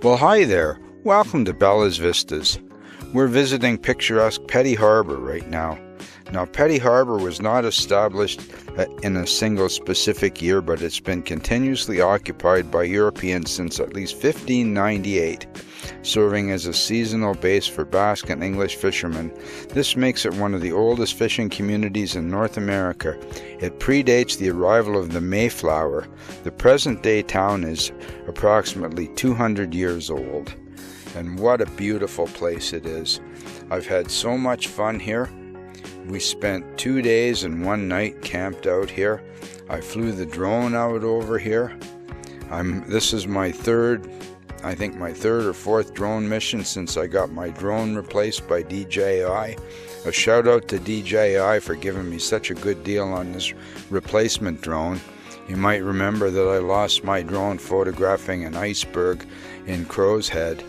Well, hi there. Welcome to Bellas Vistas. We're visiting picturesque Petty Harbour right now. Now, Petty Harbour was not established in a single specific year, but it's been continuously occupied by Europeans since at least 1598, serving as a seasonal base for Basque and English fishermen. This makes it one of the oldest fishing communities in North America. It predates the arrival of the Mayflower. The present-day town is approximately 200 years old. And what a beautiful place it is. I've had so much fun here. We spent 2 days and 1 night camped out here. I flew the drone out over here. This is my third or fourth drone mission since I got my drone replaced by DJI. A shout out to DJI for giving me such a good deal on this replacement drone. You might remember that I lost my drone photographing an iceberg in Crow's Head.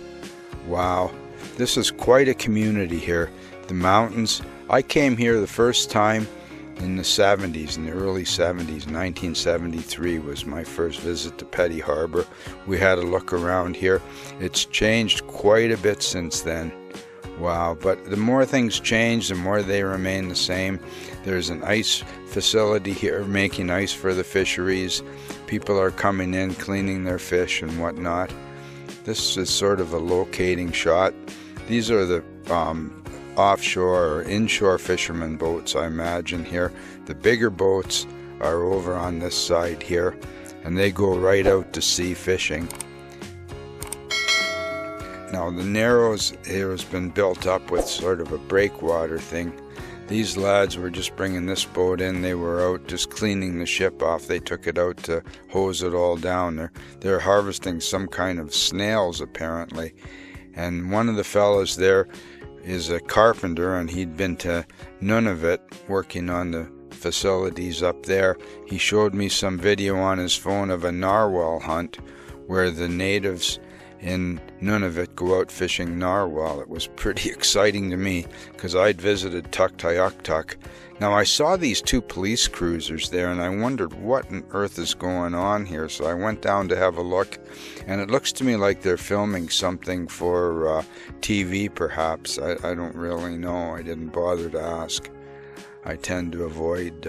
Wow, this is quite a community here. The mountains. I came here the first time in the 70s, in the early 70s. 1973 was my first visit to Petty Harbour. We had a look around here. It's changed quite a bit since then. Wow, but the more things change, the more they remain the same. There's an ice facility here making ice for the fisheries. People are coming in, cleaning their fish and whatnot. This is sort of a locating shot. These are the offshore or inshore fishermen boats, I imagine here. The bigger boats are over on this side here, and they go right out to sea fishing. Now the Narrows here has been built up with sort of a breakwater thing. These lads were just bringing this boat in. They were out just cleaning the ship off. They took it out to hose it all down. They're harvesting some kind of snails apparently. And one of the fellows there is a carpenter, and he'd been to Nunavut working on the facilities up there. He showed me some video on his phone of a narwhal hunt where the natives in Nunavut go out fishing narwhal. It was pretty exciting to me because I'd visited Tuktoyaktuk. Now I saw these 2 police cruisers there and I wondered what on earth is going on here, so I went down to have a look, and it looks to me like they're filming something for TV perhaps. I don't really know. I didn't bother to ask. I tend to avoid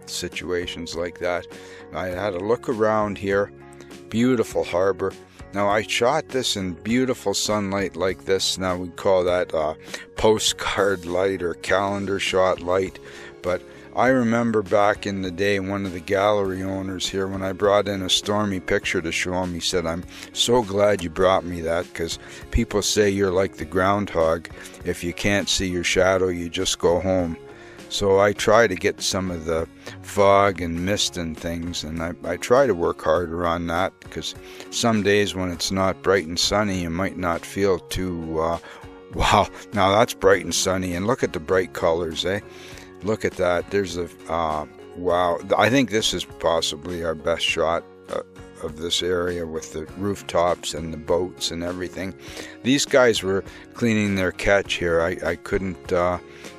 situations like that. I had a look around here. Beautiful harbor. Now I shot this in beautiful sunlight like this. Now we call that postcard light or calendar shot light. But I remember back in the day, one of the gallery owners here, when I brought in a stormy picture to show him, he said, "I'm so glad you brought me that, because people say you're like the groundhog. If you can't see your shadow, you just go home." So I try to get some of the fog and mist and things, and I try to work harder on that, because some days when it's not bright and sunny, you might not feel too, wow, now that's bright and sunny, and look at the bright colors, eh? Look at that. There's a, wow, I think this is possibly our best shot of this area with the rooftops and the boats and everything. These guys were cleaning their catch here. I couldn't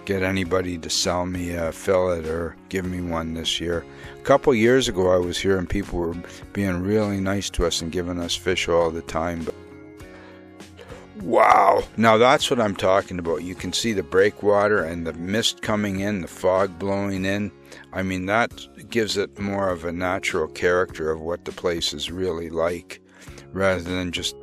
get anybody to sell me a fillet or give me one this year. A couple years ago I was here and people were being really nice to us and giving us fish all the time. But wow, now that's what I'm talking about. You can see the breakwater and the mist coming in, the fog blowing in. I mean, that gives it more of a natural character of what the place is really like, rather than just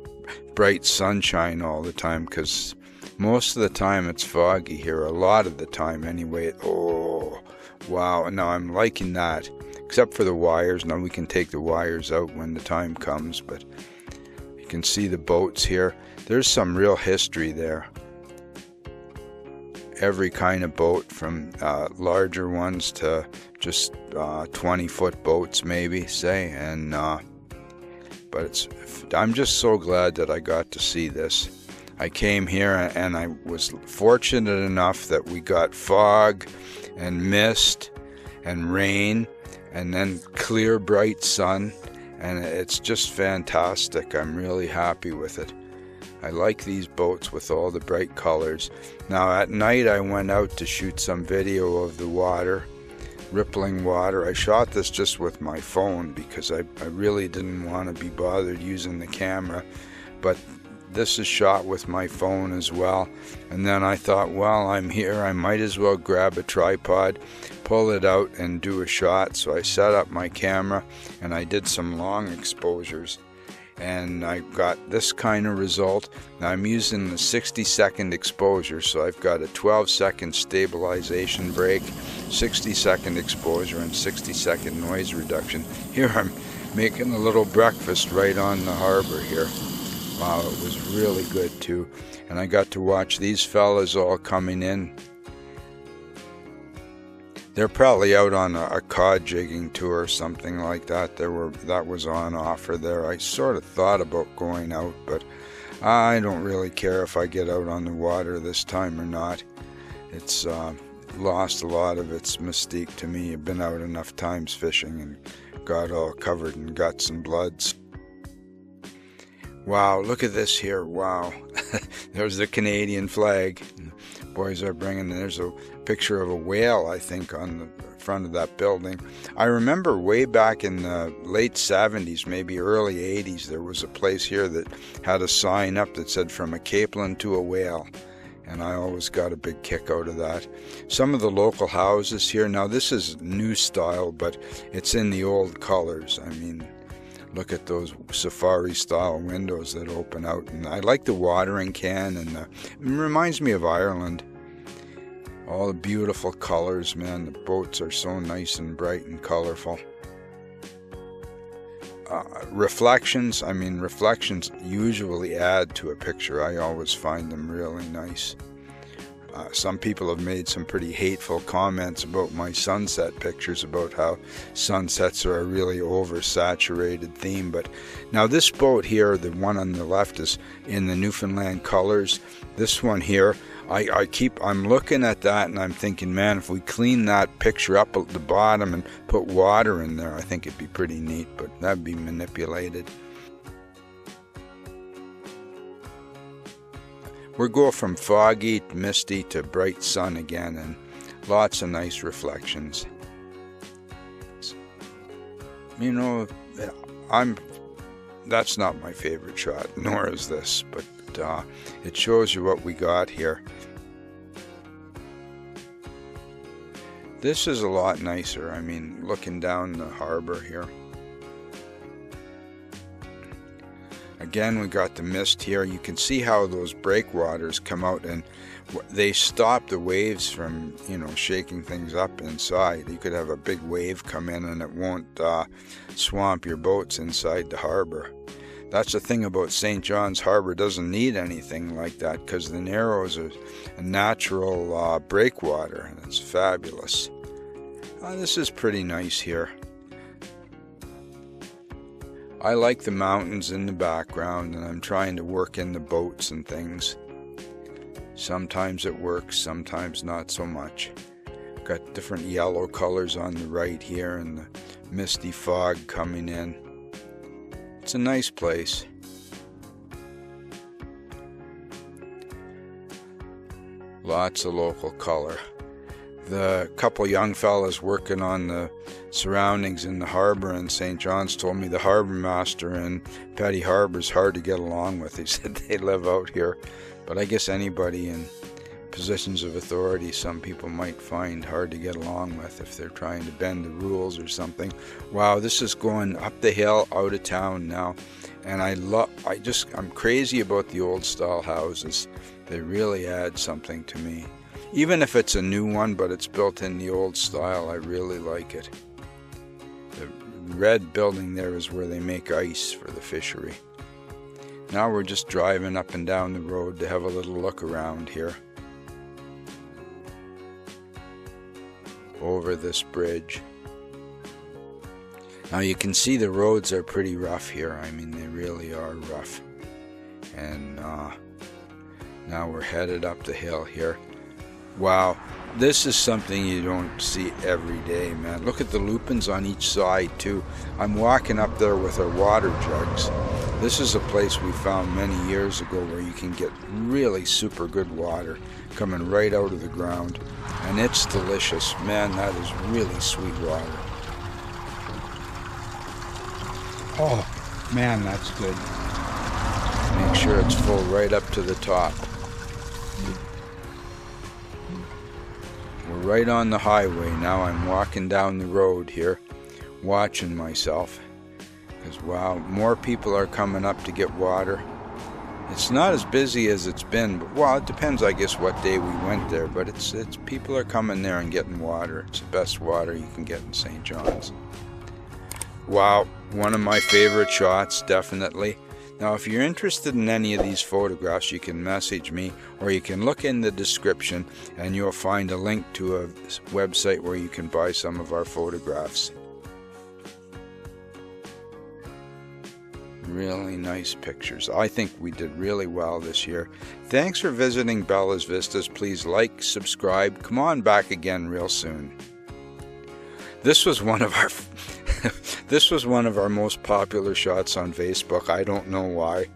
bright sunshine all the time, because most of the time it's foggy here, a lot of the time anyway. Oh, wow, now I'm liking that, except for the wires. Now we can take the wires out when the time comes, but you can see the boats here. There's some real history there. Every kind of boat, from larger ones to just 20-foot boats maybe, say, and but I'm just so glad that I got to see this. I came here and I was fortunate enough that we got fog and mist and rain and then clear bright sun, and it's just fantastic. I'm really happy with it. I like these boats with all the bright colors. Now at night I went out to shoot some video of the water, rippling water. I shot this just with my phone because I really didn't want to be bothered using the camera. but this is shot with my phone as well. And then I thought, well, I'm here, I might as well grab a tripod, pull it out and do a shot. So I set up my camera and I did some long exposures, and I got this kind of result. Now I'm using the 60-second exposure, so I've got a 12-second stabilization break, 60-second exposure, and 60-second noise reduction. Here I'm making a little breakfast right on the harbor here. Wow, it was really good too. And I got to watch these fellas all coming in. They're probably out on a cod jigging tour or something like that. That was on offer there. I sort of thought about going out, but I don't really care if I get out on the water this time or not. It's lost a lot of its mystique to me. I've been out enough times fishing and got all covered in guts and bloods. Wow, look at this here. Wow. There's the Canadian flag. Boys are bringing, there's a picture of a whale, I think, on the front of that building. I remember way back in the late 70s, maybe early 80s, there was a place here that had a sign up that said "From a capeland to a whale." And I always got a big kick out of that. Some of the local houses here, now this is new style, but it's in the old colors. I mean, look at those safari style windows that open out, and I like the watering can, and it reminds me of Ireland. All the beautiful colors, man. The boats are so nice and bright and colorful. Reflections, I mean, reflections usually add to a picture. I always find them really nice. Some people have made some pretty hateful comments about my sunset pictures, about how sunsets are a really oversaturated theme. But now this boat here, the one on the left, is in the Newfoundland colors. This one here, I'm looking at that and I'm thinking, man, if we clean that picture up at the bottom and put water in there, I think it'd be pretty neat, but that'd be manipulated. We're going from foggy, misty to bright sun again, and lots of nice reflections. You know, that's not my favorite shot, nor is this, but it shows you what we got here. This is a lot nicer. I mean, looking down the harbor here. Again, we got the mist here. You can see how those breakwaters come out and they stop the waves from, shaking things up inside. You could have a big wave come in and it won't swamp your boats inside the harbor. That's the thing about St. John's Harbor. It doesn't need anything like that because the Narrows are a natural breakwater, and it's fabulous. This is pretty nice here. I like the mountains in the background, and I'm trying to work in the boats and things. Sometimes it works, sometimes not so much. Got different yellow colors on the right here and the misty fog coming in. It's a nice place. Lots of local color. The couple young fellas working on the surroundings in the harbor in St. John's told me the harbor master in Petty Harbour is hard to get along with. He said they live out here, but I guess anybody in positions of authority, some people might find hard to get along with if they're trying to bend the rules or something. Wow, this is going up the hill out of town now, and I'm crazy about the old style houses. They really add something to me. Even if it's a new one, but it's built in the old style, I really like it. The red building there is where they make ice for the fishery. Now we're just driving up and down the road to have a little look around here. Over this bridge. Now you can see the roads are pretty rough here. I mean, they really are rough. And now we're headed up the hill here. Wow, this is something you don't see every day, man. Look at the lupins on each side too. I'm walking up there with our water jugs. This is a place we found many years ago where you can get really super good water coming right out of the ground, and it's delicious. Man, that is really sweet water. Oh man, that's good. Make sure it's full right up to the top. We're right on the highway now. I'm walking down the road here, watching myself. Because wow, more people are coming up to get water. It's not as busy as it's been, but well, it depends, I guess, what day we went there. But it's people are coming there and getting water. It's the best water you can get in St. John's. Wow, one of my favorite shots, definitely. Now, if you're interested in any of these photographs, you can message me, or you can look in the description, and you'll find a link to a website where you can buy some of our photographs. Really nice pictures. I think we did really well this year. Thanks for visiting Bellas Vistas. Please like, subscribe. Come on back again real soon. This was one of our this was one of our most popular shots on Facebook. I don't know why.